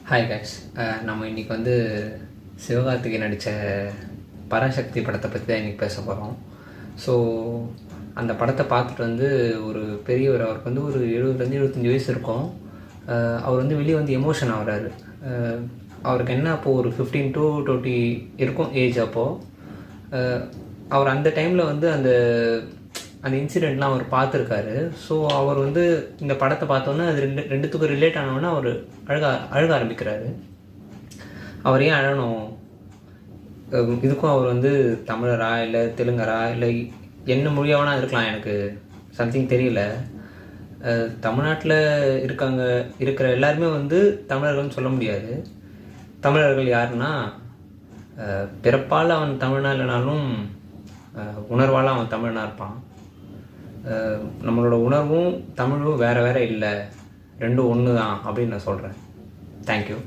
Hi guys. நம்ம இன்றைக்கி வந்து சிவகார்த்திகேயன் நடித்த பராசக்தி படத்தை பற்றி தான் இன்றைக்கி பேச போகிறோம். ஸோ அந்த படத்தை பார்த்துட்டு வந்து ஒரு பெரியவர், அவருக்கு வந்து ஒரு 70-75 வயசு இருக்கும். அவர் வந்து வெளியே வந்து எமோஷன் ஆகிறாரு. அவருக்கு என்ன அப்போது ஒரு 15 to 20 இருக்கும் ஏஜ். அப்போது அவர் அந்த டைமில் வந்து அந்த இன்சிடெண்ட்லாம் அவர் பார்த்துருக்காரு. ஸோ அவர் வந்து இந்த படத்தை பார்த்தோன்னே அது ரெண்டுத்துக்கும் ரிலேட் ஆனோன்னா அவர் அழுக ஆரம்பிக்கிறாரு. அவர் ஏன் அழணும்? இதுக்கும் அவர் வந்து தமிழரா இல்லை தெலுங்கரா இல்லை என்ன மொழியாவனா இருக்கலாம், எனக்கு சம்திங் தெரியல. தமிழ்நாட்டில் இருக்கிற எல்லாருமே வந்து தமிழர்கள்னு சொல்ல முடியாது. தமிழர்கள் யாருன்னா, பிறப்பால் அவன் தமிழ்னா இல்லைனாலும் உணர்வால் அவன் தமிழனாக இருப்பான். நம்மளோட உணர்வும் தமிழும் வேறு இல்லை, ரெண்டும் ஒன்று தான் அப்படின்னு நான் சொல்கிறேன். தேங்க்யூ.